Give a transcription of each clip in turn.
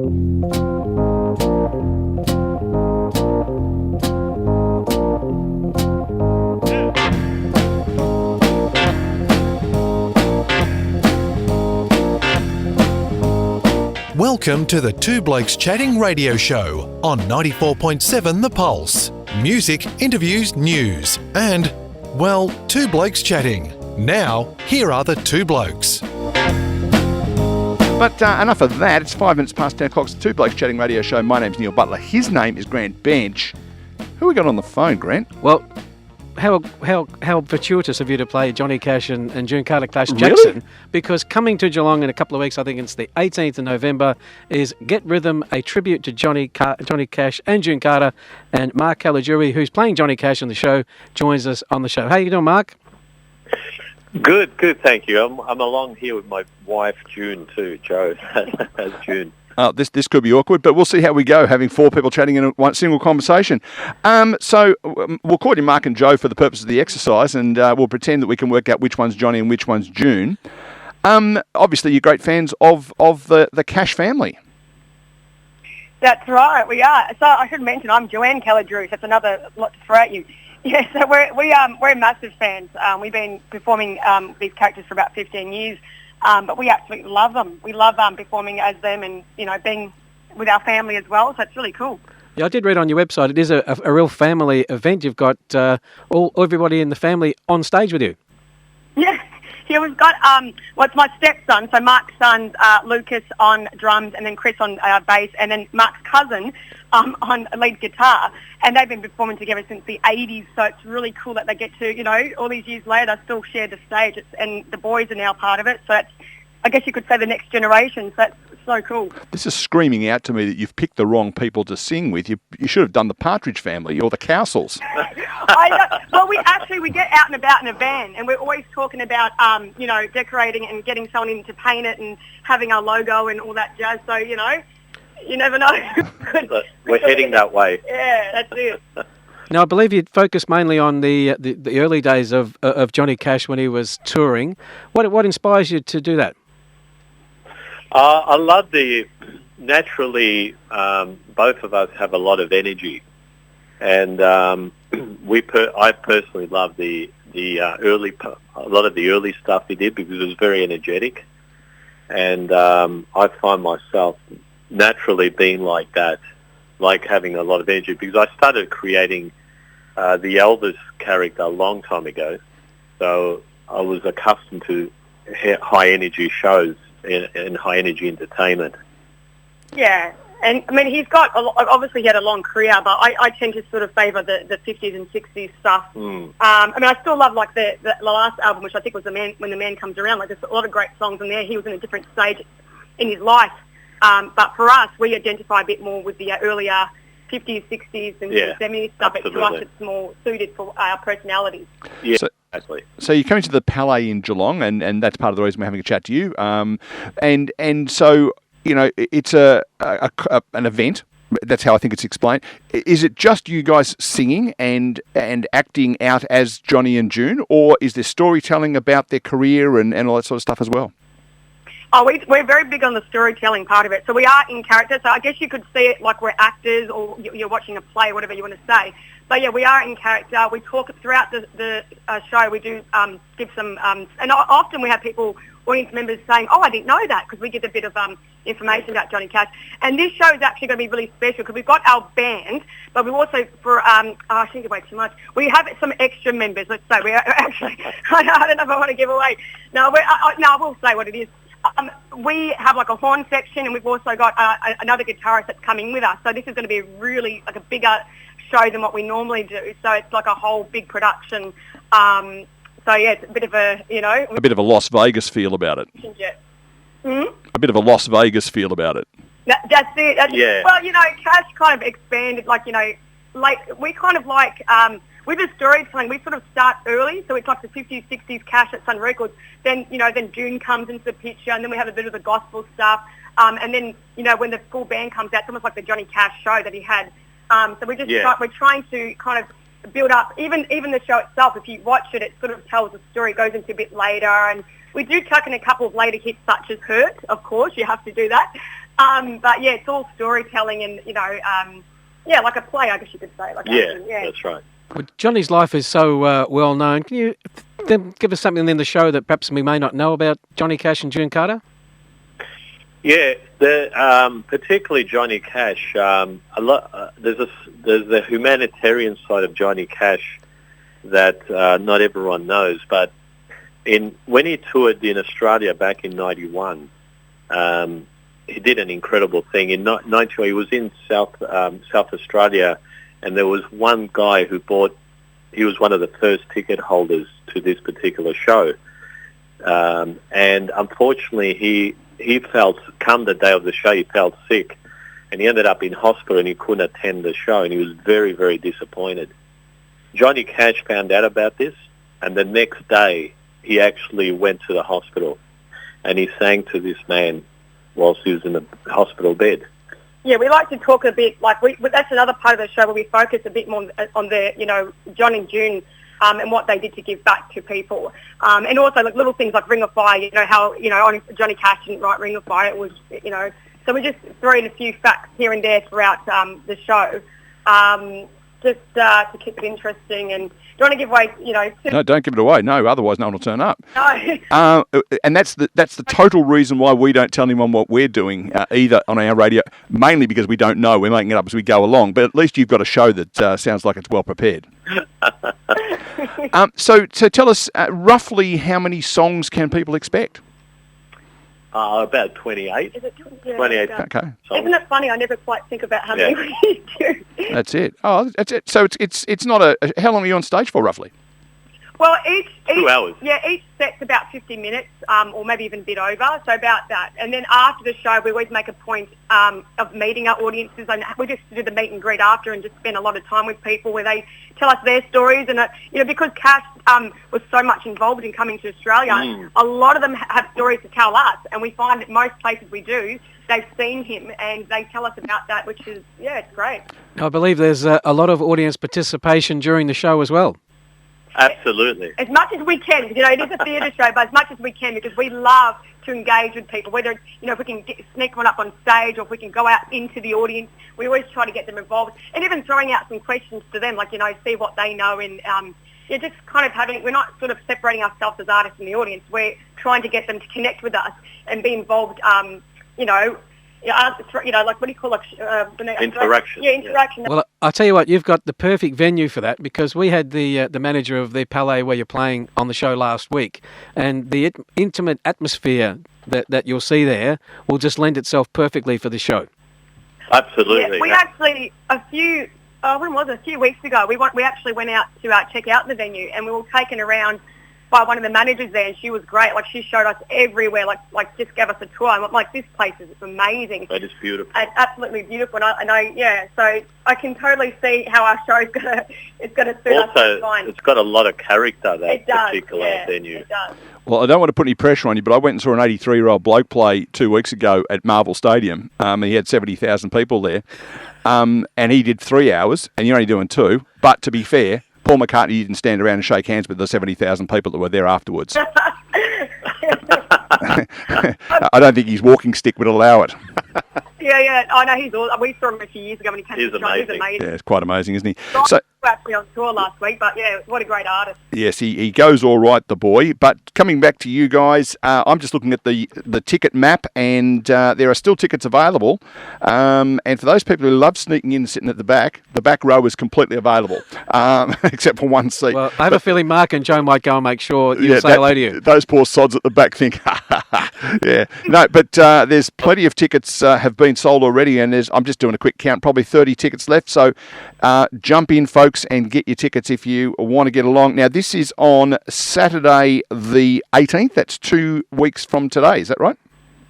Welcome to the Two Blokes Chatting radio show on 94.7 The Pulse. Music, interviews, news, and, well, Two Blokes Chatting. Now, here are the two blokes. But enough of that. It's 5 minutes past 10 o'clock. It's the Two Blokes Chatting radio show. My name's Neil Butler. His name is Grant Bench. Who we got on the phone, Grant? Well, how fortuitous of you to play Johnny Cash and June Carter Clash Really? Jackson, because coming to Geelong in a couple of weeks, I think it's the 18th of November, is Get Rhythm, a tribute to Johnny Cash and June Carter, and Mark Caligiuri, who's playing Johnny Cash on the show, joins us on the show. How you doing, Mark? Good, thank you. I'm along here with my wife, June, too, Joe, as June. This could be awkward, but we'll see how we go, having four people chatting in one single conversation. So we'll call you Mark and Joe for the purpose of the exercise, and we'll pretend that we can work out which one's Johnny and which one's June. Obviously, you're great fans of the Cash family. That's right, we are. So I should mention I'm Joanne Caligiuri, so that's another lot to throw at you. Yeah, so we're massive fans. We've been performing these characters for about 15 years. But we absolutely love them. We love performing as them and, being with our family as well. So it's really cool. Yeah, I did read on your website, it is a real family event. You've got everybody in the family on stage with you. Yeah, we've got, it's my stepson, so Mark's son, Lucas, on drums, and then Chris on bass, and then Mark's cousin on lead guitar. And they've been performing together since the 80s, so it's really cool that they get to, all these years later, still share the stage. And the boys are now part of it, so that's, I guess you could say, the next generation, so that's so cool. This is screaming out to me that you've picked the wrong people to sing with. You should have done the Partridge Family or the Cowsills. I know. Well, we get out and about in a van, and we're always talking about, decorating and getting someone in to paint it and having our logo and all that jazz. So, you never know. We're heading that way. Yeah, that's it. Now, I believe you'd focus mainly on the early days of Johnny Cash when he was touring. What inspires you to do that? I love naturally, both of us have a lot of energy, and I personally love a lot of the early stuff he did because it was very energetic, and I find myself naturally being like that, like having a lot of energy, because I started creating the Elvis character a long time ago, so I was accustomed to high energy shows and high energy entertainment. Yeah, and I mean he's got obviously he had a long career, but I tend to sort of favour the 50s and 60s stuff. I still love like the last album, which I think was When the Man Comes Around. Like there's a lot of great songs in there. He was in a different stage in his life, but for us, we identify a bit more with the earlier 50s, 60s, and 70s stuff. But to us, it's more suited for our personalities. Yeah. Exactly. So you're coming to the Palais in Geelong, and that's part of the reason we're having a chat to you. And so it's an event. That's how I think it's explained. Is it just you guys singing and acting out as Johnny and June, or is there storytelling about their career and all that sort of stuff as well? Oh, we're very big on the storytelling part of it. So we are in character. So I guess you could see it like we're actors or you're watching a play, whatever you want to say. But yeah, we are in character. We talk throughout the show. We do give some, and often we have people, audience members saying, "Oh, I didn't know that," because we give a bit of information about Johnny Cash. And this show is actually going to be really special because we've got our band, but we've also I shouldn't give away too much. We have some extra members. Let's say we are actually. I don't know if I want to give away. No, I will say what it is. We have like a horn section, and we've also got another guitarist that's coming with us. So this is going to be really like a bigger show than what we normally do. So it's like a whole big production. So yeah, it's a bit of a bit of a Las Vegas feel about it. A bit of a Las Vegas feel about it. That's it. Well, Cash kind of expanded. We kind of like. With the storytelling, we sort of start early, so it's like the 50s, 60s Cash at Sun Records. Then, then June comes into the picture, and then we have a bit of the gospel stuff. And then, when the full band comes out, it's almost like the Johnny Cash show that he had. So we're trying to kind of build up, even the show itself. If you watch it, it sort of tells a story, goes into a bit later, and we do tuck in a couple of later hits such as Hurt, of course, you have to do that. But yeah, it's all storytelling and, like a play, I guess you could say. That's right. Well, Johnny's life is so well known. Can you then give us something in the show that perhaps we may not know about Johnny Cash and June Carter? Yeah, particularly Johnny Cash. There's the humanitarian side of Johnny Cash that not everyone knows. But when he toured in Australia back in '91, he did an incredible thing. In '92, he was in South Australia, and there was one guy who he was one of the first ticket holders to this particular show. And unfortunately, he felt, come the day of the show, he felt sick, and he ended up in hospital and he couldn't attend the show, and he was very, very disappointed. Johnny Cash found out about this, and the next day he actually went to the hospital, and he sang to this man whilst he was in the hospital bed. Yeah, we like to talk a bit, that's another part of the show where we focus a bit more on the, John and June and what they did to give back to people. And also little things like Ring of Fire, how, Johnny Cash didn't write Ring of Fire. It was, so we just throw in a few facts here and there throughout the show just to keep it interesting. And don't want to give away, No, don't give it away. No, otherwise no one will turn up. No. And that's the total reason why we don't tell anyone what we're doing either on our radio, mainly because we don't know. We're making it up as we go along. But at least you've got a show that sounds like it's well prepared. So tell us roughly how many songs can people expect? About 28. Is it 28. Okay. Songs. Isn't it funny? I never quite think about how many we do. That's it. Oh, that's it. So it's not how long are you on stage for roughly? Well, each 2 hours. Yeah, each set's about 50 minutes, or maybe even a bit over. So about that. And then after the show, we always make a point of meeting our audiences, and we just do the meet and greet after, and just spend a lot of time with people where they tell us their stories. And because Cash was so much involved in coming to Australia, a lot of them have stories to tell us, and we find that most places we do, they've seen him and they tell us about that, which is it's great. I believe there's a lot of audience participation during the show as well. Absolutely. As much as we can, it is a theatre show, but as much as we can, because we love to engage with people, whether it's, if we can sneak one up on stage or if we can go out into the audience, we always try to get them involved, and even throwing out some questions to them, see what they know, and just kind of we're not sort of separating ourselves as artists in the audience, we're trying to get them to connect with us and be involved, what do you call it? Interaction. Yeah, interaction. Well, I'll tell you what, you've got the perfect venue for that, because we had the manager of the Palais where you're playing on the show last week, and the intimate atmosphere that you'll see there will just lend itself perfectly for the show. Absolutely. Yeah, we actually, a few weeks ago, we actually went out to check out the venue, and we were taken around by one of the managers there, and she was great. She showed us everywhere, just gave us a tour. And this place is amazing. That is beautiful. It's absolutely beautiful. So I can totally see how our show is gonna suit us. Also, it's got a lot of character, that particular venue. It does. Well, I don't want to put any pressure on you, but I went and saw an 83-year-old bloke play 2 weeks ago at Marvel Stadium. He had 70,000 people there, and he did 3 hours, and you're only doing 2. But to be fair, Paul McCartney didn't stand around and shake hands with the 70,000 people that were there afterwards. I don't think his walking stick would allow it. Yeah. I know he's awesome. We saw him a few years ago when he came to the show. He's amazing. Yeah, it's quite amazing, isn't he? So actually on tour last week, but what a great artist. Yes, he goes all right, the boy. But coming back to you guys, I'm just looking at the ticket map, and there are still tickets available. And for those people who love sneaking in and sitting at the back row is completely available, except for one seat. Well, I have a feeling Mark and Joe might go and make sure you say hello to you. Those poor sods at the back think, yeah. No, but there's plenty of tickets have been sold already, and I'm just doing a quick count, probably 30 tickets left. So jump in, folks, and get your tickets if you want to get along. Now, this is on Saturday the 18th. That's 2 weeks from today. Is that right?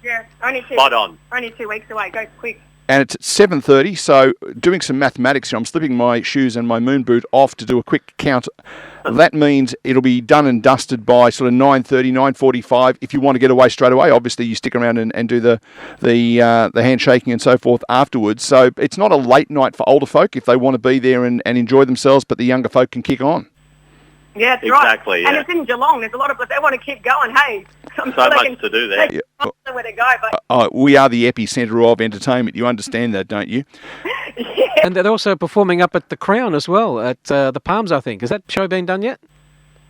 Yeah, only 2. Spot on. Only 2 weeks away. Go quick. And it's at 7:30, so doing some mathematics here, I'm slipping my shoes and my moon boot off to do a quick count. That means it'll be done and dusted by sort of 9:30, 9:45. If you want to get away straight away, obviously you stick around and do the handshaking and so forth afterwards. So it's not a late night for older folk if they want to be there and enjoy themselves, but the younger folk can kick on. Yeah, that's Exactly, right. And yeah. it's in Geelong. There's a lot of, if they want to keep going, hey. I'm So sure they much can- to do there. they don't know where to go, but We are the epicentre of entertainment. You understand that, don't you? yeah. And they're also performing up at the Crown as well, at the Palms, I think. Has that show been done yet?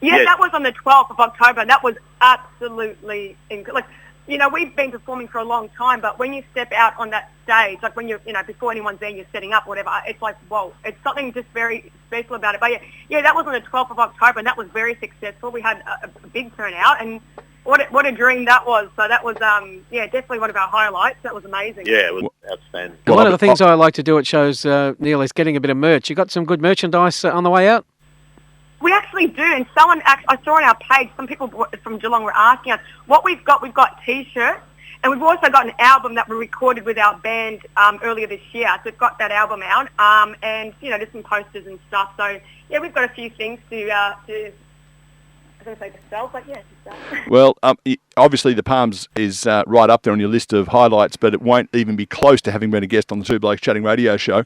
Yeah, Yes. that was on the 12th of October. That was absolutely like, you know, we've been performing for a long time, but when you step out on that stage, like when you're, you know, before anyone's there, you're setting up, whatever. It's like, whoa, it's something just very special about it. But yeah, that was on the 12th of October, and that was very successful. We had a big turnout, and what a dream that was. So that was, definitely one of our highlights. That was amazing. Yeah, it was outstanding. And one of the things I like to do at shows, Neil, is getting a bit of merch. You got some good merchandise on the way out? We actually do, and I saw on our page, some people from Geelong were asking us what we've got. We've got T-shirts, and we've also got an album that we recorded with our band earlier this year. So we've got that album out, and you know, just some posters and stuff. So yeah, we've got a few things to I was going to say to sell, but yeah, to sell. Well, obviously the Palms is right up there on your list of highlights, but it won't even be close to having been a guest on the Two Blokes Chatting radio show.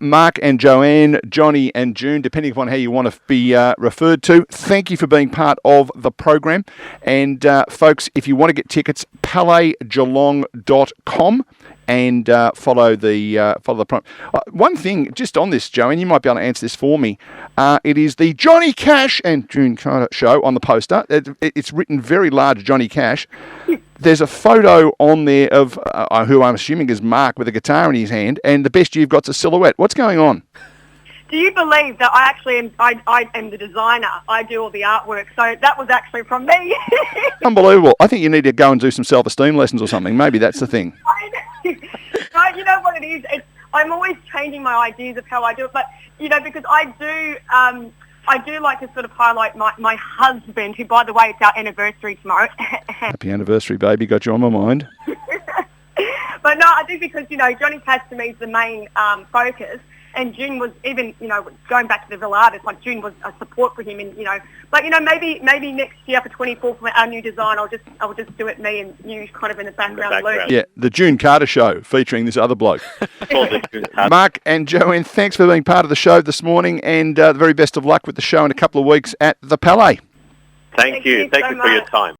Mark and Joanne, Johnny and June, depending upon how you want to be referred to, thank you for being part of the program. And folks, if you want to get tickets, palageelong.com. And follow the prompt. One thing, just on this, Joanne, you might be able to answer this for me. It is the Johnny Cash and June Carter show on the poster. It's written very large, Johnny Cash. There's a photo on there of who I'm assuming is Mark with a guitar in his hand, and the best you've got's a silhouette. What's going on? Do you believe that I actually am? I am the designer. I do all the artwork. So that was actually from me. Unbelievable. I think you need to go and do some self-esteem lessons or something. Maybe that's the thing. No, you know what it is? I'm always changing my ideas of how I do it, but you know, because I do like to sort of highlight my husband, who, by the way, it's our anniversary tomorrow. Happy anniversary, baby. Got you on my mind. But no, I think because, you know, Johnny Cash to me is the main focus. And June was even, you know, going back to the Villa Artist, like June was a support for him, and you know, but you know, maybe next year for 24 for our new design, I'll just do it me and you kind of in the background. Yeah, the June Carter show featuring this other bloke. Mark and Joanne, thanks for being part of the show this morning, and the very best of luck with the show in a couple of weeks at the Palais. Thank you. Thank you for your time.